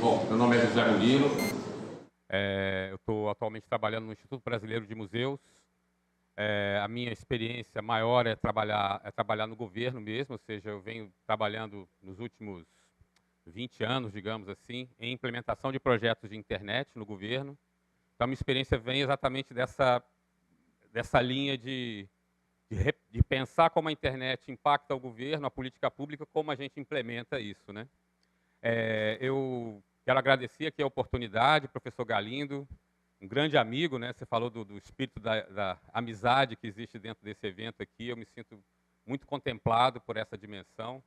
Bom, meu nome é José Murilo. Eu estou atualmente trabalhando no Instituto Brasileiro de Museus. A minha experiência maior é trabalhar no governo mesmo, ou seja, eu venho trabalhando nos últimos 20 anos, digamos assim, em implementação de projetos de internet no governo. Então, a minha experiência vem exatamente dessa linha de pensar como a internet impacta o governo, a política pública, como a gente implementa isso, né? Eu quero agradecer aqui a oportunidade, professor Galindo, um grande amigo, né? Você falou do espírito da amizade que existe dentro desse evento aqui. Eu me sinto muito contemplado por essa dimensão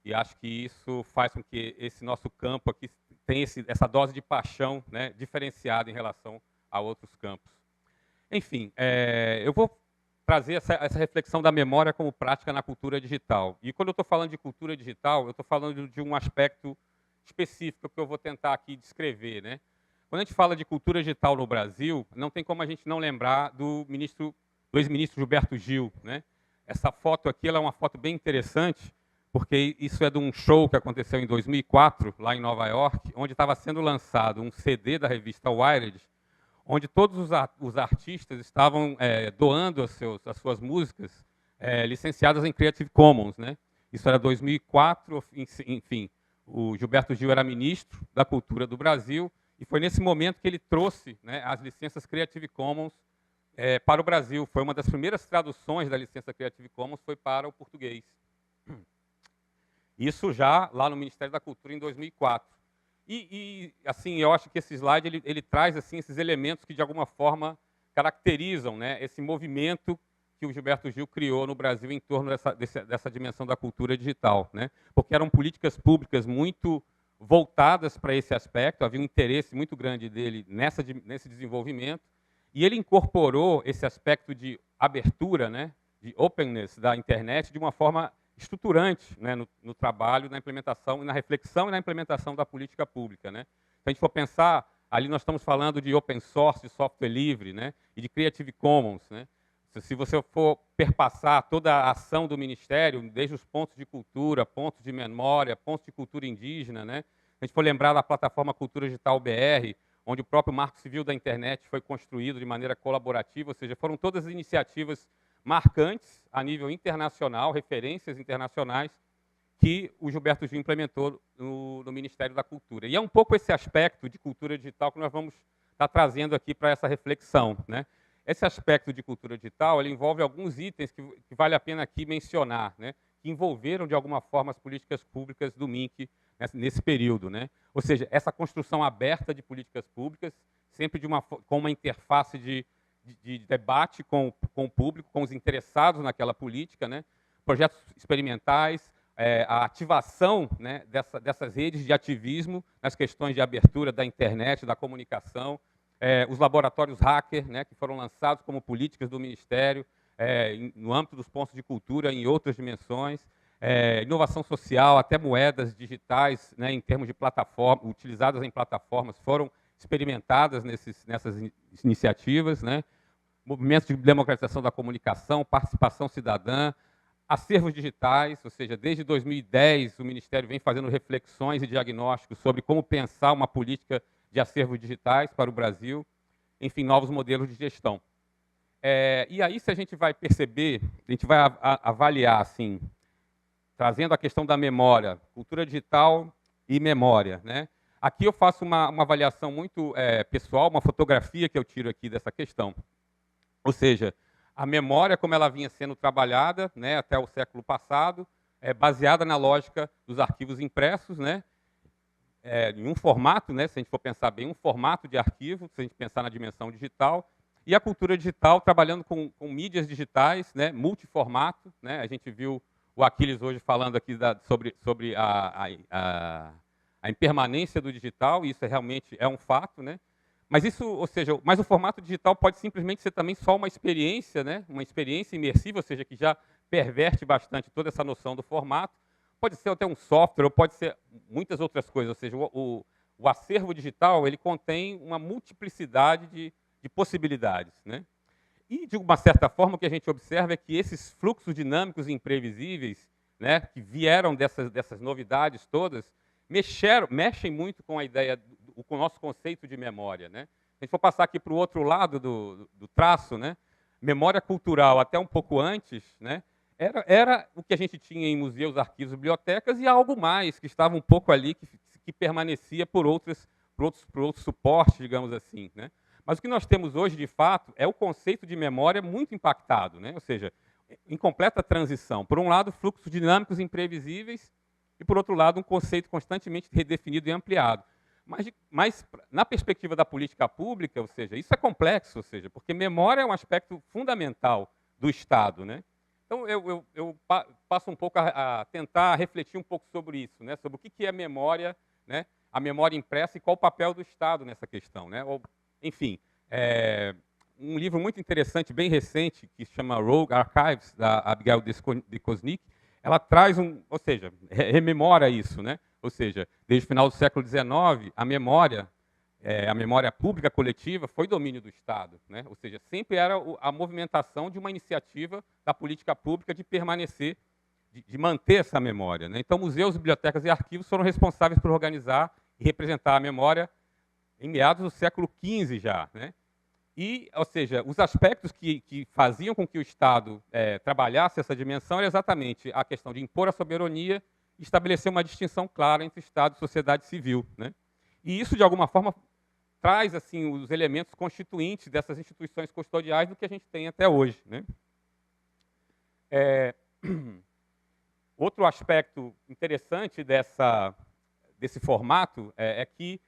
e acho que isso faz com que esse nosso campo aqui tenha essa dose de paixão, né, diferenciada em relação a outros campos. Enfim, eu vou trazer essa reflexão da memória como prática na cultura digital. E quando eu estou falando de cultura digital, eu estou falando de um aspecto específico que eu vou tentar aqui descrever, né? Quando a gente fala de cultura digital no Brasil, não tem como a gente não lembrar do ex-ministro Gilberto Gil, né? Essa foto aqui ela é uma foto bem interessante, porque isso é de um show que aconteceu em 2004, lá em Nova York, onde estava sendo lançado um CD da revista Wired, onde todos os artistas estavam doando as suas músicas licenciadas em Creative Commons, né? Isso era 2004, enfim, o Gilberto Gil era ministro da Cultura do Brasil, e foi nesse momento que ele trouxe, né, as licenças Creative Commons para o Brasil. Foi uma das primeiras traduções da licença Creative Commons, foi para o português. Isso já lá no Ministério da Cultura em 2004. Assim, eu acho que esse slide ele traz assim esses elementos que de alguma forma caracterizam, né, esse movimento que o Gilberto Gil criou no Brasil em torno dessa dimensão da cultura digital, né? Porque eram políticas públicas muito voltadas para esse aspecto, havia um interesse muito grande dele nesse desenvolvimento, e ele incorporou esse aspecto de abertura, né, de openness da internet de uma forma estruturante, né, no trabalho, na implementação, na reflexão e na implementação da política pública, né? Se a gente for pensar, ali nós estamos falando de open source, de software livre, né, e de Creative Commons, né? Se você for perpassar toda a ação do Ministério, desde os pontos de cultura, pontos de memória, pontos de cultura indígena, né? Se a gente for lembrar da plataforma Cultura Digital BR, onde o próprio Marco Civil da Internet foi construído de maneira colaborativa, ou seja, foram todas iniciativas marcantes a nível internacional, referências internacionais, que o Gilberto Gil implementou no Ministério da Cultura. E é um pouco esse aspecto de cultura digital que nós vamos estar trazendo aqui para essa reflexão, né? Esse aspecto de cultura digital ele envolve alguns itens que vale a pena aqui mencionar, né? Que envolveram, de alguma forma, as políticas públicas do MINC nesse período, né? Ou seja, essa construção aberta de políticas públicas, sempre com uma interface de debate com o público, com os interessados naquela política, né? Projetos experimentais, a ativação, né, dessas redes de ativismo nas questões de abertura da internet, da comunicação, os laboratórios hacker, né, que foram lançados como políticas do Ministério, no âmbito dos pontos de cultura, em outras dimensões, inovação social, até moedas digitais, né, em termos de plataforma, utilizadas em plataformas, foram experimentadas nessas iniciativas, né? Movimentos de democratização da comunicação, participação cidadã, acervos digitais, ou seja, desde 2010 o Ministério vem fazendo reflexões e diagnósticos sobre como pensar uma política de acervos digitais para o Brasil, enfim, novos modelos de gestão. E aí, se a gente vai perceber, a gente vai avaliar, assim, trazendo a questão da memória, cultura digital e memória, né? Aqui eu faço uma avaliação muito pessoal, uma fotografia que eu tiro aqui dessa questão. Ou seja, a memória como ela vinha sendo trabalhada, né, até o século passado, baseada na lógica dos arquivos impressos, né, em um formato, né, se a gente for pensar bem, um formato de arquivo, se a gente pensar na dimensão digital, e a cultura digital trabalhando com mídias digitais, né, multiformato, né, a gente viu o Aquiles hoje falando aqui sobre a impermanência do digital, e isso realmente é um fato, né? Mas isso, ou seja, mas o formato digital pode simplesmente ser também só uma experiência, né? Uma experiência imersiva, ou seja, que já perverte bastante toda essa noção do formato. Pode ser até um software, ou pode ser muitas outras coisas. Ou seja, o acervo digital ele contém uma multiplicidade de possibilidades, né? E, de uma certa forma, o que a gente observa é que esses fluxos dinâmicos e imprevisíveis, né, que vieram dessas novidades todas, mexem muito com a ideia, com o nosso conceito de memória, né? Se a gente for passar aqui para o outro lado do traço, né? Memória cultural, até um pouco antes, né? Era o que a gente tinha em museus, arquivos, bibliotecas e algo mais que estava um pouco ali, que permanecia por outros suportes, digamos assim, né? Mas o que nós temos hoje, de fato, é o conceito de memória muito impactado, né? Ou seja, em completa transição. Por um lado, fluxos dinâmicos imprevisíveis e, por outro lado, um conceito constantemente redefinido e ampliado. Mas na perspectiva da política pública, ou seja, isso é complexo, ou seja, porque memória é um aspecto fundamental do Estado, né? Então, eu passo um pouco a tentar refletir um pouco sobre isso, né? Sobre o que é memória, né? A memória impressa e qual o papel do Estado nessa questão, né? Enfim, um livro muito interessante, bem recente, que se chama Rogue Archives, da Abigail de Kosnik, ela traz ou seja, rememora isso, né? Ou seja, desde o final do século XIX, a memória pública coletiva foi domínio do Estado, né? Ou seja, sempre era a movimentação de uma iniciativa da política pública de permanecer, de manter essa memória, né? Então, museus, bibliotecas e arquivos foram responsáveis por organizar e representar a memória em meados do século XV já, né? E, ou seja, os aspectos que faziam com que o Estado trabalhasse essa dimensão era exatamente a questão de impor a soberania e estabelecer uma distinção clara entre Estado e sociedade civil, né? E isso, de alguma forma, traz assim os elementos constituintes dessas instituições custodiais do que a gente tem até hoje, né? Outro aspecto interessante desse formato é que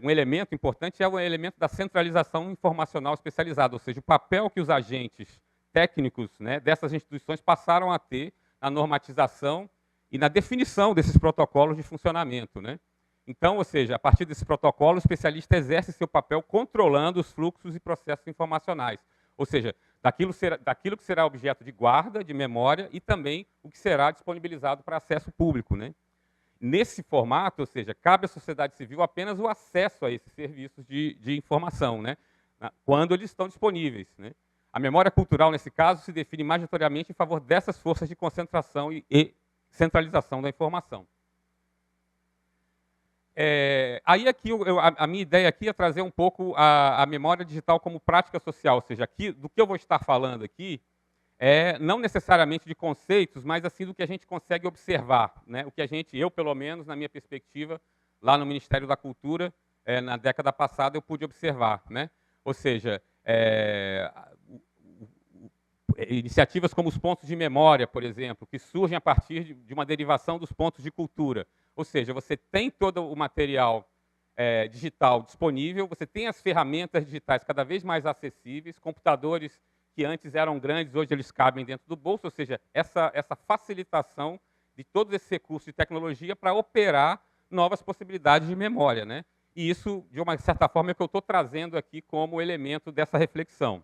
um elemento importante é o elemento da centralização informacional especializada, ou seja, o papel que os agentes técnicos, né, dessas instituições passaram a ter na normatização e na definição desses protocolos de funcionamento, né? Então, ou seja, a partir desse protocolo, o especialista exerce seu papel controlando os fluxos e processos informacionais, ou seja, daquilo que será objeto de guarda, de memória e também o que será disponibilizado para acesso público, né? Nesse formato, ou seja, cabe à sociedade civil apenas o acesso a esses serviços de informação, né? Quando eles estão disponíveis, né? A memória cultural, nesse caso, se define majoritariamente em favor dessas forças de concentração e centralização da informação. Aí aqui a minha ideia aqui é trazer um pouco a memória digital como prática social, ou seja, do que eu vou estar falando aqui não necessariamente de conceitos, mas assim do que a gente consegue observar, né? O que eu pelo menos na minha perspectiva lá no Ministério da Cultura na década passada eu pude observar, né? Ou seja, iniciativas como os pontos de memória, por exemplo, que surgem a partir de uma derivação dos pontos de cultura. Ou seja, você tem todo o material digital disponível, você tem as ferramentas digitais cada vez mais acessíveis, computadores que antes eram grandes, hoje eles cabem dentro do bolso, ou seja, essa facilitação de todos esses recursos de tecnologia para operar novas possibilidades de memória, né? E isso, de uma certa forma, é o que eu estou trazendo aqui como elemento dessa reflexão.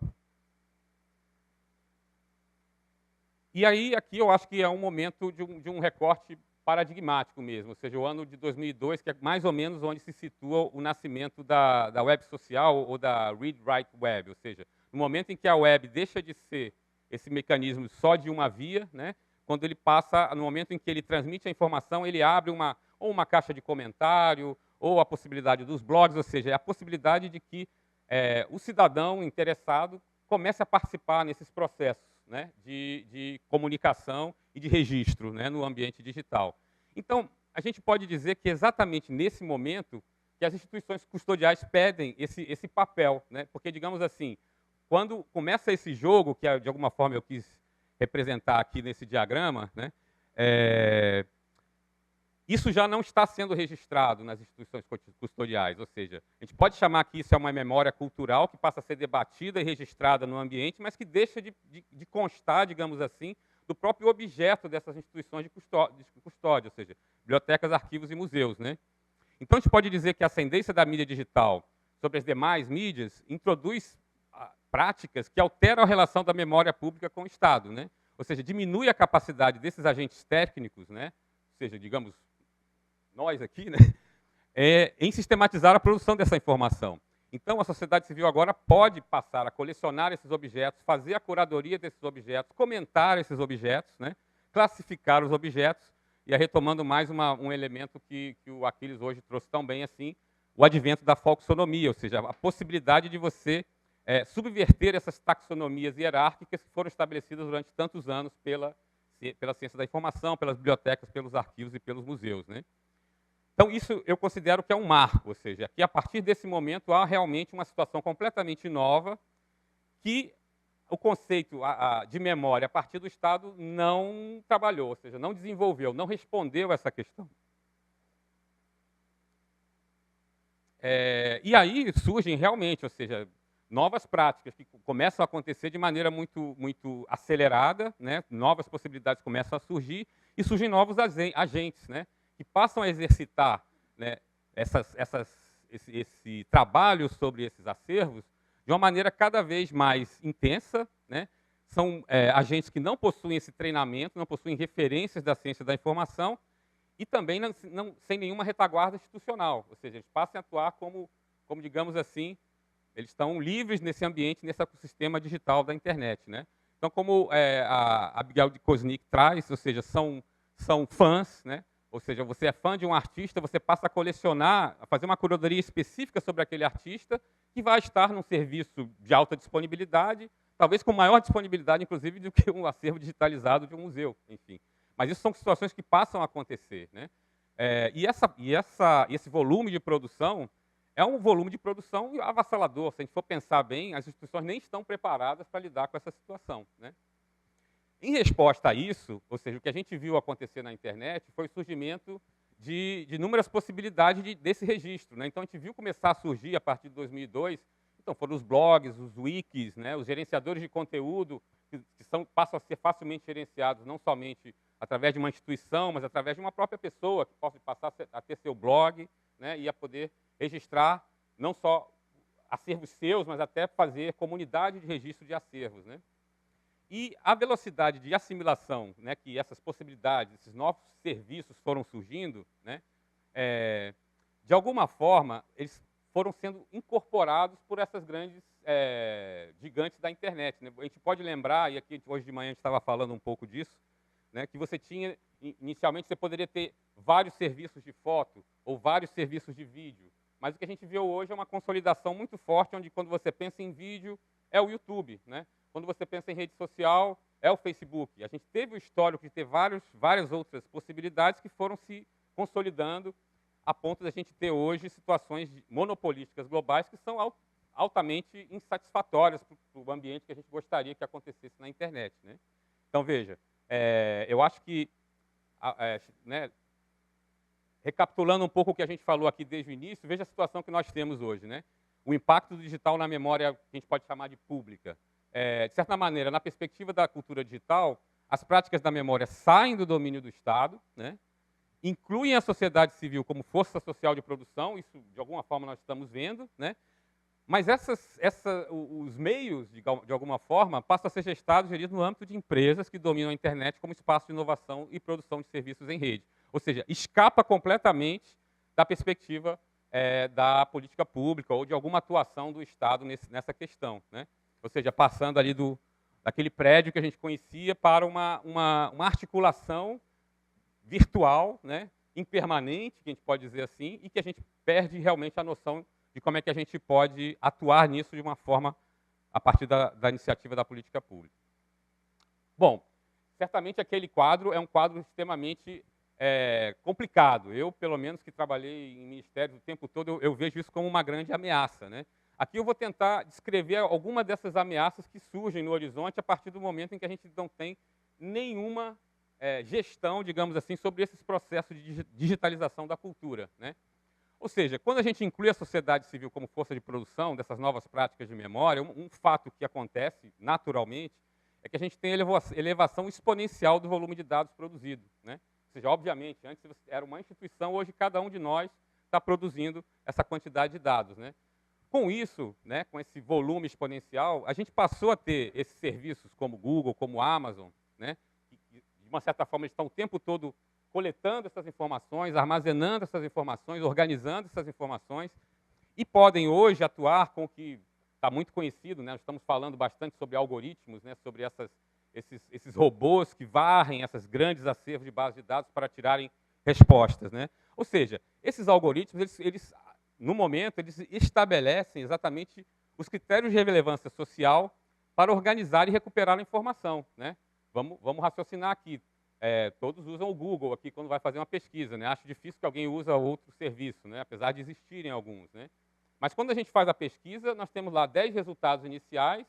E aí, aqui eu acho que é um momento de um recorte paradigmático mesmo, ou seja, o ano de 2002, que é mais ou menos onde se situa o nascimento da web social ou da read-write web, ou seja, no momento em que a web deixa de ser esse mecanismo só de uma via, né, quando ele passa, no momento em que ele transmite a informação, ele abre ou uma caixa de comentário, ou a possibilidade dos blogs, ou seja, é a possibilidade de que o cidadão interessado comece a participar nesses processos, né, de comunicação e de registro, né, no ambiente digital. Então, a gente pode dizer que exatamente nesse momento que as instituições custodiais pedem esse papel, né, porque, digamos assim, quando começa esse jogo, que de alguma forma eu quis representar aqui nesse diagrama, né, isso já não está sendo registrado nas instituições custodiais, ou seja, a gente pode chamar que isso é uma memória cultural que passa a ser debatida e registrada no ambiente, mas que deixa de constar, digamos assim, do próprio objeto dessas instituições de custódia, ou seja, bibliotecas, arquivos e museus, né? Então, a gente pode dizer que a ascendência da mídia digital sobre as demais mídias introduz práticas que alteram a relação da memória pública com o Estado, né? Ou seja, diminui a capacidade desses agentes técnicos, né? Ou seja, digamos, nós aqui, né? Em sistematizar a produção dessa informação. Então, a sociedade civil agora pode passar a colecionar esses objetos, fazer a curadoria desses objetos, comentar esses objetos, né? Classificar os objetos e retomando mais um elemento que o Aquiles hoje trouxe tão bem, assim, o advento da folksonomia, ou seja, a possibilidade de você subverter essas taxonomias hierárquicas que foram estabelecidas durante tantos anos pela ciência da informação, pelas bibliotecas, pelos arquivos e pelos museus, né? Então, isso eu considero que é um marco, ou seja, que a partir desse momento há realmente uma situação completamente nova que o conceito de memória a partir do Estado não trabalhou, ou seja, não desenvolveu, não respondeu a essa questão. E aí surgem realmente, ou seja, novas práticas que começam a acontecer de maneira muito, muito acelerada, né? Novas possibilidades começam a surgir e surgem novos agentes, né? Que passam a exercitar, né, esse trabalho sobre esses acervos de uma maneira cada vez mais intensa, né? São agentes que não possuem esse treinamento, não possuem referências da ciência da informação e também sem nenhuma retaguarda institucional, ou seja, eles passam a atuar como digamos assim, eles estão livres nesse ambiente, nesse ecossistema digital da internet, né? Então, como a Abigail de Kosnik traz, ou seja, são fãs, né? Ou seja, você é fã de um artista, você passa a colecionar, a fazer uma curadoria específica sobre aquele artista, que vai estar num serviço de alta disponibilidade, talvez com maior disponibilidade, inclusive, do que um acervo digitalizado de um museu, enfim. Mas isso são situações que passam a acontecer, né? Esse volume de produção é um volume de produção avassalador. Se a gente for pensar bem, as instituições nem estão preparadas para lidar com essa situação, né? Em resposta a isso, ou seja, o que a gente viu acontecer na internet foi o surgimento de inúmeras possibilidades desse registro, né? Então, a gente viu começar a surgir, a partir de 2002, então, foram os blogs, os wikis, né? Os gerenciadores de conteúdo, que passam a ser facilmente gerenciados, não somente através de uma instituição, mas através de uma própria pessoa, que pode passar a ter seu blog, né? E a poder registrar não só acervos seus, mas até fazer comunidade de registro de acervos, né? E a velocidade de assimilação, né, que essas possibilidades, esses novos serviços foram surgindo, né, de alguma forma, eles foram sendo incorporados por essas grandes gigantes da internet, né? A gente pode lembrar, e aqui hoje de manhã a gente estava falando um pouco disso, né, que você tinha, inicialmente, você poderia ter vários serviços de foto ou vários serviços de vídeo, mas o que a gente vê hoje é uma consolidação muito forte, onde quando você pensa em vídeo, é o YouTube, né? Quando você pensa em rede social, é o Facebook. A gente teve o histórico de ter várias outras possibilidades que foram se consolidando a ponto de a gente ter hoje situações monopolísticas globais que são altamente insatisfatórias para o ambiente que a gente gostaria que acontecesse na internet, né? Então, veja, eu acho que, né, recapitulando um pouco o que a gente falou aqui desde o início, veja a situação que nós temos hoje, né? O impacto do digital na memória, que a gente pode chamar de pública. De certa maneira, na perspectiva da cultura digital, as práticas da memória saem do domínio do Estado, né? Incluem a sociedade civil como força social de produção, isso de alguma forma nós estamos vendo, né? Mas os meios, de alguma forma, passam a ser gestados e geridos no âmbito de empresas que dominam a internet como espaço de inovação e produção de serviços em rede. Ou seja, escapa completamente da perspectiva da política pública ou de alguma atuação do Estado nessa questão, né? Ou seja, passando ali daquele prédio que a gente conhecia para uma articulação virtual, né, impermanente, que a gente pode dizer assim, e que a gente perde realmente a noção de como é que a gente pode atuar nisso de uma forma a partir da iniciativa da política pública. Bom, certamente aquele quadro é um quadro extremamente complicado. Eu, pelo menos, que trabalhei em ministérios o tempo todo, eu vejo isso como uma grande ameaça, né? Aqui eu vou tentar descrever alguma dessas ameaças que surgem no horizonte a partir do momento em que a gente não tem nenhuma gestão, digamos assim, sobre esses processos de digitalização da cultura, né? Ou seja, quando a gente inclui a sociedade civil como força de produção dessas novas práticas de memória, um fato que acontece naturalmente é que a gente tem elevação exponencial do volume de dados produzido, né? Ou seja, obviamente, antes era uma instituição, hoje cada um de nós está produzindo essa quantidade de dados, né? Com isso, né, com esse volume exponencial, a gente passou a ter esses serviços como Google, como Amazon, né, que de uma certa forma eles estão o tempo todo coletando essas informações, armazenando essas informações, organizando essas informações, e podem hoje atuar com o que está muito conhecido, né, nós estamos falando bastante sobre algoritmos, né, sobre esses robôs que varrem essas grandes acervos de bases de dados para tirarem respostas, né? Ou seja, esses algoritmos, no momento, eles estabelecem exatamente os critérios de relevância social para organizar e recuperar a informação, né? Vamos raciocinar aqui. Todos usam o Google aqui quando vai fazer uma pesquisa, né? Acho difícil que alguém use outro serviço, né? Apesar de existirem alguns, né? Mas quando a gente faz a pesquisa, nós temos lá 10 resultados iniciais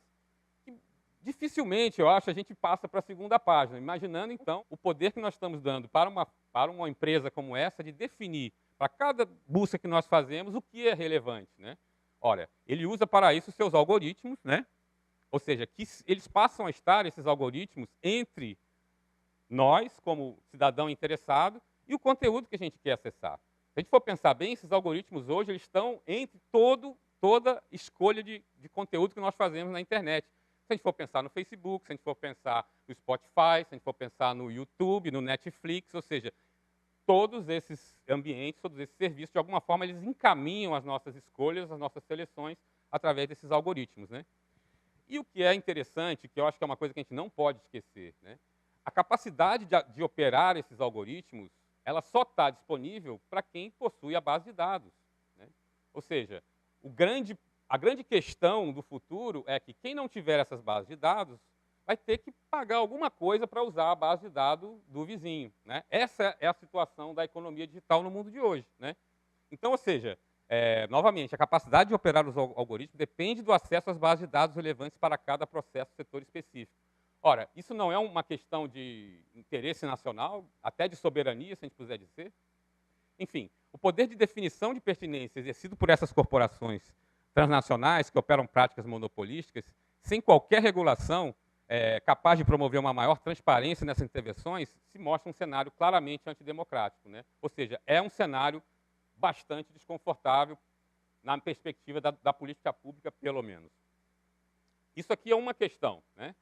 que dificilmente, eu acho, a gente passa para a segunda página, imaginando, então, o poder que nós estamos dando para uma empresa como essa de definir, para cada busca que nós fazemos, o que é relevante, né? Olha, ele usa para isso seus algoritmos, né? Ou seja, que eles passam a estar, esses algoritmos, entre nós, como cidadão interessado, e o conteúdo que a gente quer acessar. Se a gente for pensar bem, esses algoritmos hoje eles estão entre toda escolha de conteúdo que nós fazemos na internet. Se a gente for pensar no Facebook, se a gente for pensar no Spotify, se a gente for pensar no YouTube, no Netflix, ou seja, todos esses ambientes, todos esses serviços, de alguma forma, eles encaminham as nossas escolhas, as nossas seleções, através desses algoritmos, né? E o que é interessante, que eu acho que é uma coisa que a gente não pode esquecer, né? A capacidade de operar esses algoritmos, ela só está disponível para quem possui a base de dados, né? Ou seja, a grande questão do futuro é que quem não tiver essas bases de dados vai ter que pagar alguma coisa para usar a base de dados do vizinho, né? Essa é a situação da economia digital no mundo de hoje, né? Então, ou seja, novamente, a capacidade de operar os algoritmos depende do acesso às bases de dados relevantes para cada processo, setor específico. Ora, isso não é uma questão de interesse nacional, até de soberania, se a gente puder dizer? Enfim, o poder de definição de pertinência exercido por essas corporações transnacionais que operam práticas monopolísticas, sem qualquer regulação capaz de promover uma maior transparência nessas intervenções, se mostra um cenário claramente antidemocrático, né? Ou seja, é um cenário bastante desconfortável na perspectiva da política pública, pelo menos. Isso aqui é uma questão, né?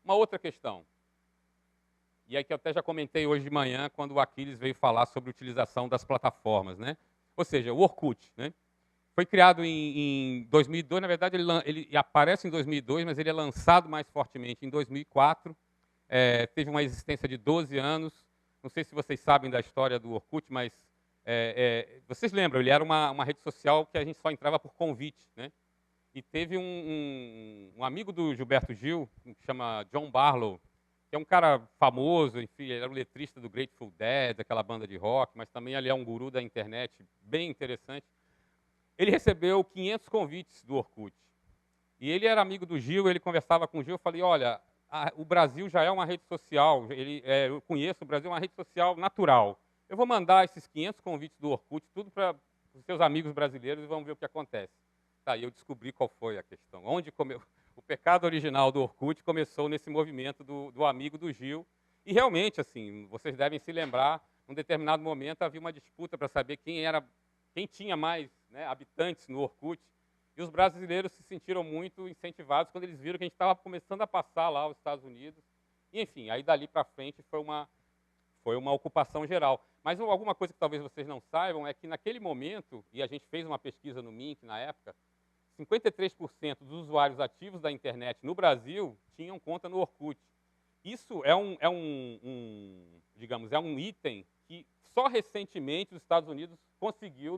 Uma outra questão, e aí que eu até já comentei hoje de manhã, quando o Aquiles veio falar sobre a utilização das plataformas, né? Ou seja, o Orkut, né? Foi criado em 2002, na verdade ele aparece em 2002, mas ele é lançado mais fortemente em 2004, teve uma existência de 12 anos, não sei se vocês sabem da história do Orkut, mas vocês lembram, ele era uma rede social que a gente só entrava por convite, né? E teve um amigo do Gilberto Gil, que chama John Barlow, que é um cara famoso, enfim, ele era o letrista do Grateful Dead, aquela banda de rock, mas também ele é um guru da internet, bem interessante. Ele recebeu 500 convites do Orkut. E ele era amigo do Gil, ele conversava com o Gil, eu falei, olha, o Brasil já é uma rede social, eu conheço, o Brasil é uma rede social natural. Eu vou mandar esses 500 convites do Orkut, tudo para os seus amigos brasileiros, e vamos ver o que acontece. Tá, e eu descobri qual foi a questão. O pecado original do Orkut começou nesse movimento do amigo do Gil. E realmente, assim, vocês devem se lembrar, num determinado momento havia uma disputa para saber quem tinha mais, né, habitantes no Orkut. E os brasileiros se sentiram muito incentivados quando eles viram que a gente estava começando a passar lá aos Estados Unidos. E, enfim, aí dali para frente foi uma ocupação geral. Mas alguma coisa que talvez vocês não saibam é que naquele momento, e a gente fez uma pesquisa no Mink na época, 53% dos usuários ativos da internet no Brasil tinham conta no Orkut. Isso digamos, é um item que só recentemente os Estados Unidos conseguiu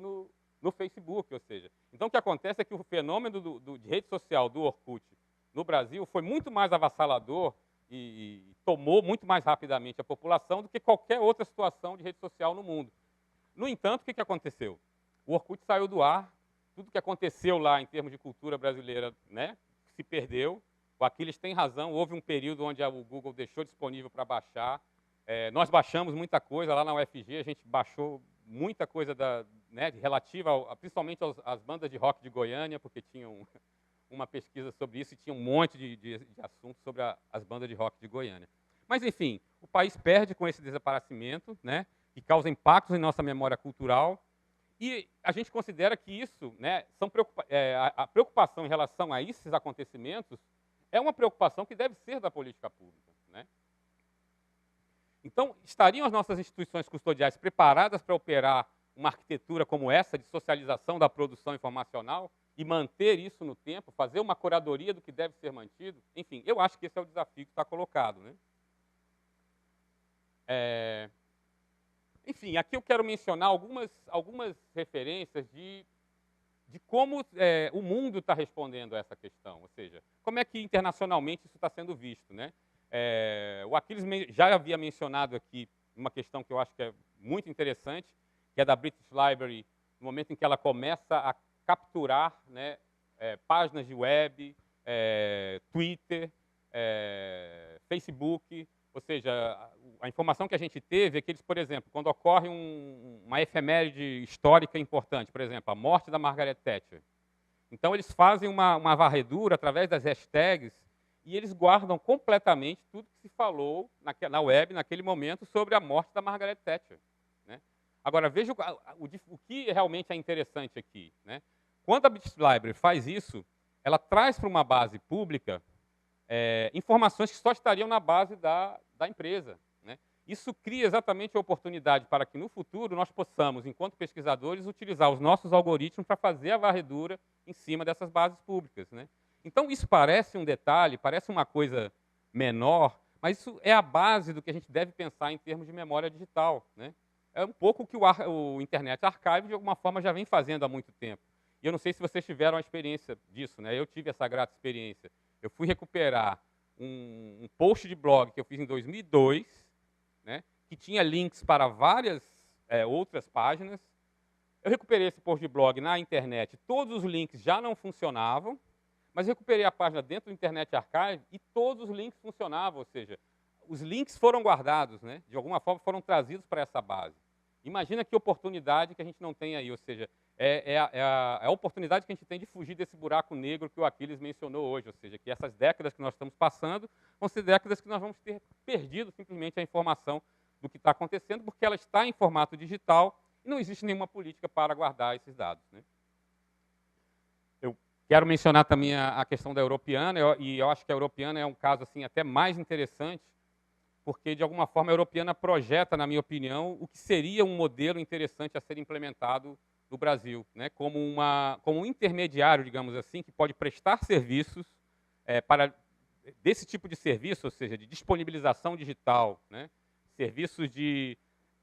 no Facebook, ou seja, então o que acontece é que o fenômeno de rede social do Orkut no Brasil foi muito mais avassalador e tomou muito mais rapidamente a população do que qualquer outra situação de rede social no mundo. No entanto, o que aconteceu? O Orkut saiu do ar, tudo que aconteceu lá em termos de cultura brasileira, né, se perdeu. O Aquiles tem razão, houve um período onde o Google deixou disponível para baixar. Nós baixamos muita coisa lá na UFG, a gente baixou muita coisa relativa, principalmente às bandas de rock de Goiânia, porque tinham uma pesquisa sobre isso e tinha um monte de assuntos sobre as bandas de rock de Goiânia. Mas, enfim, o país perde com esse desaparecimento, né, que causa impactos em nossa memória cultural. E a gente considera que isso, né, a preocupação em relação a esses acontecimentos é uma preocupação que deve ser da política pública, né? Então, estariam as nossas instituições custodiais preparadas para operar uma arquitetura como essa de socialização da produção informacional e manter isso no tempo, fazer uma curadoria do que deve ser mantido. Enfim, eu acho que esse é o desafio que está colocado, né? Enfim, aqui eu quero mencionar algumas referências de como o mundo está respondendo a essa questão, ou seja, como é que internacionalmente isso está sendo visto, né? O Aquiles já havia mencionado aqui uma questão que eu acho que é muito interessante, que é da British Library, no momento em que ela começa a capturar, né, páginas de web, Twitter, Facebook, ou seja, a informação que a gente teve é que eles, por exemplo, quando ocorre uma efeméride histórica importante, por exemplo, a morte da Margaret Thatcher, então eles fazem uma varredura através das hashtags e eles guardam completamente tudo que se falou na web naquele momento sobre a morte da Margaret Thatcher, né? Agora, veja o que realmente é interessante aqui, né? Quando a British Library faz isso, ela traz para uma base pública informações que só estariam na base da empresa, né? Isso cria exatamente a oportunidade para que, no futuro, nós possamos, enquanto pesquisadores, utilizar os nossos algoritmos para fazer a varredura em cima dessas bases públicas, né? Então, isso parece um detalhe, parece uma coisa menor, mas isso é a base do que a gente deve pensar em termos de memória digital, né? É um pouco o que o Internet Archive, de alguma forma, já vem fazendo há muito tempo. E eu não sei se vocês tiveram a experiência disso, né? Eu tive essa grata experiência. Eu fui recuperar um post de blog que eu fiz em 2002, né, que tinha links para várias outras páginas. Eu recuperei esse post de blog na internet, todos os links já não funcionavam, mas recuperei a página dentro do Internet Archive e todos os links funcionavam, ou seja, os links foram guardados, né, de alguma forma foram trazidos para essa base. Imagina que oportunidade que a gente não tem aí, ou seja, é a oportunidade que a gente tem de fugir desse buraco negro que o Aquiles mencionou hoje, ou seja, que essas décadas que nós estamos passando vão ser décadas que nós vamos ter perdido simplesmente a informação do que está acontecendo, porque ela está em formato digital e não existe nenhuma política para guardar esses dados, né? Eu quero mencionar também a questão da Europeana, e eu acho que a Europeana é um caso assim até mais interessante, porque, de alguma forma, a Europeana projeta, na minha opinião, o que seria um modelo interessante a ser implementado no Brasil, né? Como um intermediário, digamos assim, que pode prestar serviços desse tipo de serviço, ou seja, de disponibilização digital, né? Serviços de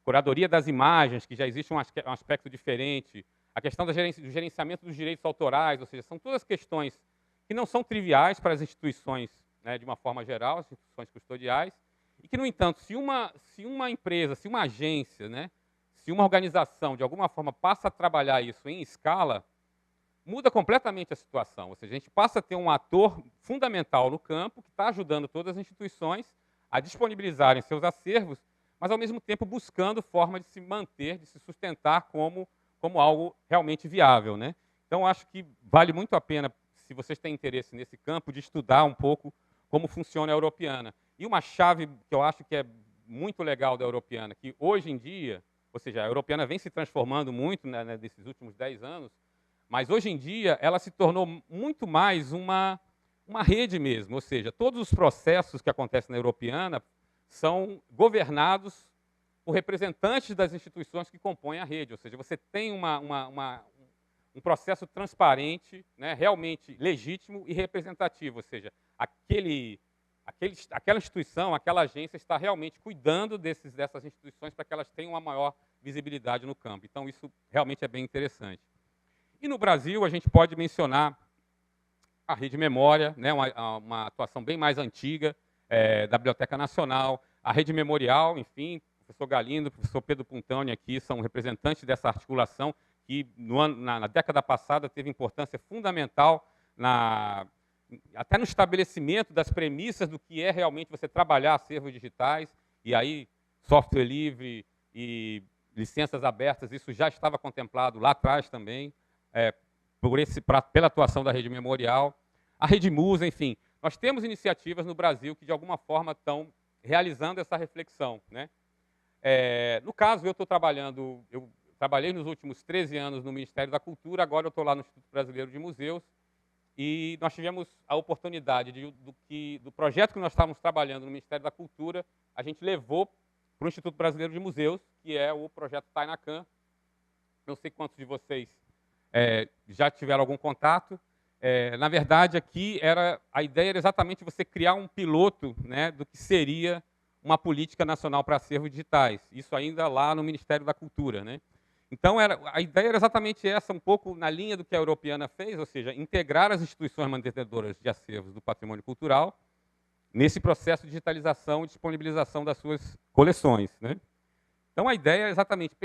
curadoria das imagens, que já existe um aspecto diferente, a questão do gerenciamento dos direitos autorais, ou seja, são todas questões que não são triviais para as instituições, né, de uma forma geral, as instituições custodiais, e que, no entanto, se uma empresa, se uma agência, né, se uma organização, de alguma forma, passa a trabalhar isso em escala, muda completamente a situação. Ou seja, a gente passa a ter um ator fundamental no campo que está ajudando todas as instituições a disponibilizarem seus acervos, mas, ao mesmo tempo, buscando forma de se manter, de se sustentar como algo realmente viável, né? Então, acho que vale muito a pena, se vocês têm interesse nesse campo, de estudar um pouco como funciona a Europeana. E uma chave que eu acho que é muito legal da Europeana, que hoje em dia, ou seja, a Europeana vem se transformando muito, né, nesses últimos 10 anos, mas hoje em dia ela se tornou muito mais uma rede mesmo, ou seja, todos os processos que acontecem na Europeana são governados por representantes das instituições que compõem a rede, ou seja, você tem um processo transparente, né, realmente legítimo e representativo, ou seja, aquela instituição, aquela agência está realmente cuidando dessas instituições para que elas tenham uma maior visibilidade no campo. Então, isso realmente é bem interessante. E no Brasil, a gente pode mencionar a Rede Memória, né, uma atuação bem mais antiga da Biblioteca Nacional, a Rede Memorial, enfim, o professor Galindo, o professor Pedro Puntoni aqui são representantes dessa articulação que na década passada teve importância fundamental até no estabelecimento das premissas do que é realmente você trabalhar acervos digitais, e aí software livre e licenças abertas, isso já estava contemplado lá atrás também, pela atuação da Rede Memorial, a Rede Musa, enfim. Nós temos iniciativas no Brasil que, de alguma forma, estão realizando essa reflexão, né? No caso, eu trabalhei nos últimos 13 anos no Ministério da Cultura, agora eu estou lá no Instituto Brasileiro de Museus, e nós tivemos a oportunidade do projeto que nós estávamos trabalhando no Ministério da Cultura, a gente levou para o Instituto Brasileiro de Museus, que é o projeto Tainacan, Não sei quantos de vocês já tiveram algum contato. Na verdade, aqui a ideia era exatamente você criar um piloto, né, do que seria uma política nacional para acervos digitais. Isso ainda lá no Ministério da Cultura, né? Então, a ideia era exatamente essa, um pouco na linha do que a Europeana fez, ou seja, integrar as instituições mantenedoras de acervos do patrimônio cultural nesse processo de digitalização e disponibilização das suas coleções, né? Então, a ideia é exatamente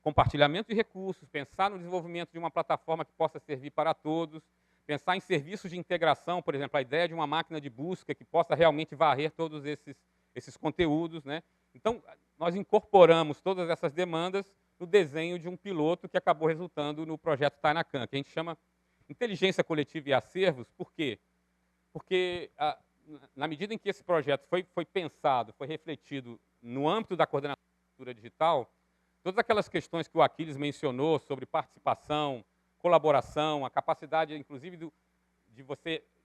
compartilhamento de recursos, pensar no desenvolvimento de uma plataforma que possa servir para todos, pensar em serviços de integração, por exemplo, a ideia de uma máquina de busca que possa realmente varrer todos esses conteúdos, né? Então, nós incorporamos todas essas demandas no desenho de um piloto que acabou resultando no projeto Tainacan, que a gente chama Inteligência Coletiva e Acervos. Por quê? Porque, na medida em que esse projeto foi pensado, foi refletido no âmbito da coordenação da cultura digital, todas aquelas questões que o Aquiles mencionou sobre participação, colaboração, a capacidade, inclusive,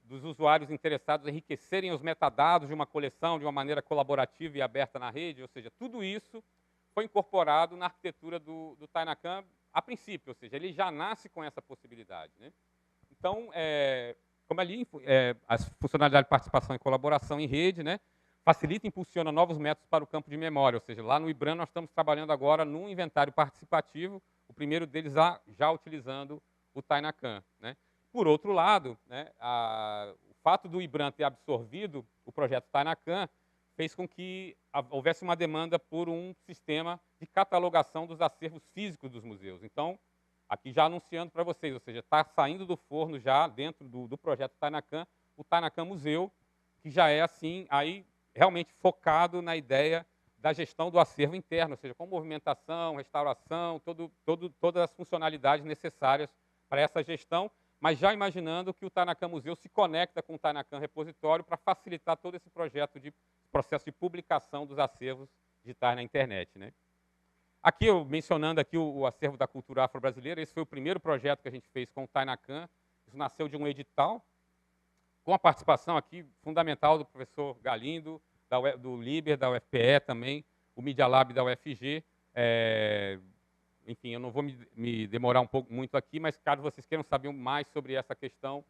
dos usuários interessados enriquecerem os metadados de uma coleção de uma maneira colaborativa e aberta na rede, ou seja, tudo isso foi incorporado na arquitetura do Tainacan a princípio, ou seja, ele já nasce com essa possibilidade, né? Então, como ali, as funcionalidades de participação e colaboração em rede, né, facilita e impulsiona novos métodos para o campo de memória, ou seja, lá no IBRAM nós estamos trabalhando agora num inventário participativo, o primeiro deles já utilizando o Tainacan, né? Por outro lado, né, o fato do IBRAM ter absorvido o projeto Tainacan fez com que houvesse uma demanda por um sistema de catalogação dos acervos físicos dos museus. Então, aqui já anunciando para vocês, ou seja, está saindo do forno já dentro do projeto Tainacan, o Tainacan Museu, que já é assim, aí realmente focado na ideia da gestão do acervo interno, ou seja, com movimentação, restauração, todas as funcionalidades necessárias para essa gestão, mas já imaginando que o Tainacan Museu se conecta com o Tainacan Repositório para facilitar todo esse processo de publicação dos acervos digitais na internet, né? Aqui, mencionando aqui o acervo da cultura afro-brasileira, esse foi o primeiro projeto que a gente fez com o Tainacan. Isso nasceu de um edital, com a participação aqui fundamental do professor Galindo, do Liber, da UFPE também, o Media Lab da UFG. Enfim, eu não vou me demorar muito aqui, mas caso vocês queiram saber mais sobre essa questão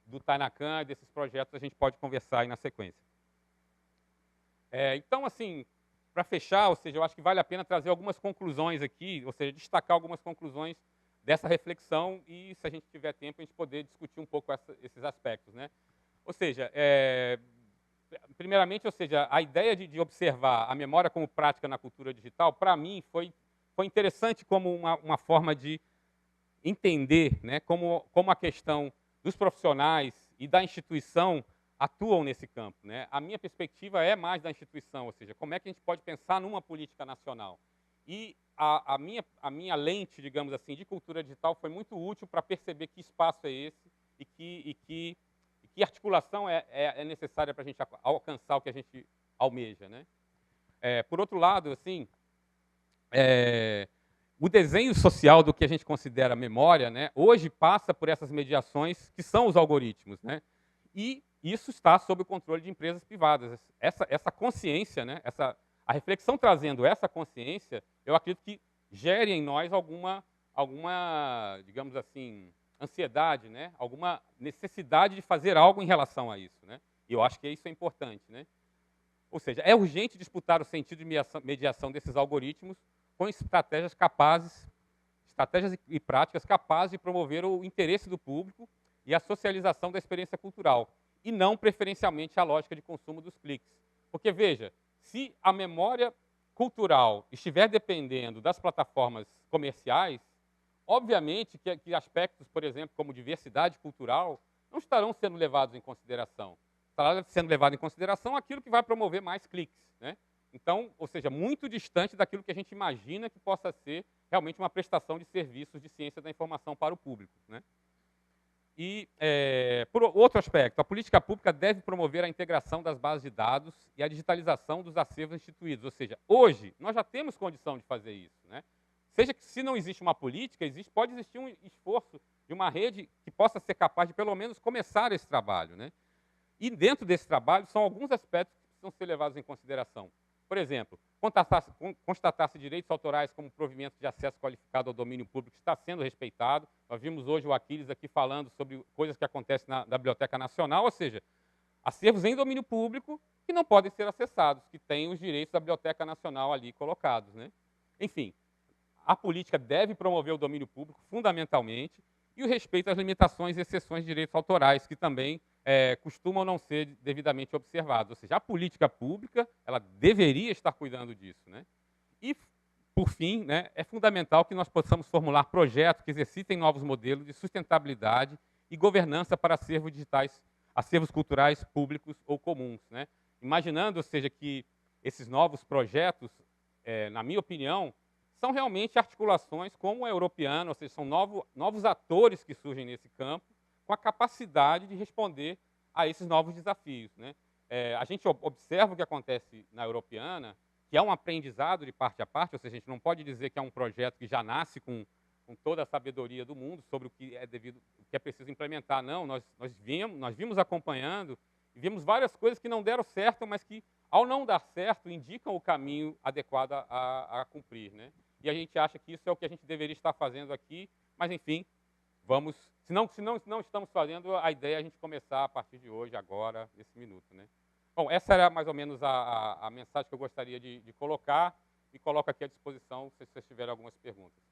do Tainacan e desses projetos, a gente pode conversar aí na sequência. Então, assim, para fechar, ou seja, eu acho que vale a pena trazer algumas conclusões aqui, ou seja, destacar algumas conclusões dessa reflexão e, se a gente tiver tempo, a gente poder discutir um pouco esses aspectos, né? Ou seja, primeiramente, ou seja, a ideia de observar a memória como prática na cultura digital, para mim, foi interessante como uma forma de entender, né, como a questão dos profissionais e da instituição atuam nesse campo, né? A minha perspectiva é mais da instituição, ou seja, como é que a gente pode pensar numa política nacional. E a minha lente, digamos assim, de cultura digital foi muito útil para perceber que espaço é esse e que articulação é necessária para a gente alcançar o que a gente almeja, né? Por outro lado, assim, o desenho social do que a gente considera memória, né, hoje passa por essas mediações que são os algoritmos, né? E isso está sob o controle de empresas privadas. Essa consciência, né, a reflexão trazendo essa consciência, eu acredito que gere em nós alguma digamos assim, ansiedade, né, alguma necessidade de fazer algo em relação a isso, né? E eu acho que isso é importante, né? Ou seja, é urgente disputar o sentido de mediação desses algoritmos com estratégias e práticas capazes de promover o interesse do público e a socialização da experiência cultural, e não preferencialmente a lógica de consumo dos cliques. Porque, veja, se a memória cultural estiver dependendo das plataformas comerciais, obviamente que aspectos, por exemplo, como diversidade cultural, não estarão sendo levados em consideração. Estará sendo levado em consideração aquilo que vai promover mais cliques, né? Então, ou seja, muito distante daquilo que a gente imagina que possa ser realmente uma prestação de serviços de ciência da informação para o público, né? E, por outro aspecto, a política pública deve promover a integração das bases de dados e a digitalização dos acervos instituídos. Ou seja, hoje, nós já temos condição de fazer isso, né? Seja que, se não existe uma política, pode existir um esforço de uma rede que possa ser capaz de, pelo menos, começar esse trabalho, né? E, dentro desse trabalho, são alguns aspectos que precisam ser levados em consideração. Por exemplo, constatar-se direitos autorais como provimento de acesso qualificado ao domínio público está sendo respeitado. Nós vimos hoje o Aquiles aqui falando sobre coisas que acontecem na Biblioteca Nacional, ou seja, acervos em domínio público que não podem ser acessados, que têm os direitos da Biblioteca Nacional ali colocados, né? Enfim, a política deve promover o domínio público fundamentalmente e o respeito às limitações e exceções de direitos autorais, que também costumam não ser devidamente observados. Ou seja, a política pública ela deveria estar cuidando disso, né? E, por fim, né, é fundamental que nós possamos formular projetos que exercitem novos modelos de sustentabilidade e governança para acervos digitais, acervos culturais públicos ou comuns, né? Imaginando, ou seja, que esses novos projetos, na minha opinião, são realmente articulações como a Europeana, ou seja, são novos atores que surgem nesse campo, com a capacidade de responder a esses novos desafios, né? A gente observa o que acontece na Europeana, que é um aprendizado de parte a parte, ou seja, a gente não pode dizer que é um projeto que já nasce com toda a sabedoria do mundo sobre o que é devido, o que é preciso implementar. Não, nós vimos acompanhando e vimos várias coisas que não deram certo, mas que, ao não dar certo, indicam o caminho adequado a cumprir, né? E a gente acha que isso é o que a gente deveria estar fazendo aqui, mas, enfim, vamos... Se não estamos fazendo, a ideia é a gente começar a partir de hoje, agora, nesse minuto, né? Bom, essa era mais ou menos a mensagem que eu gostaria de colocar e coloco aqui à disposição se vocês tiverem algumas perguntas.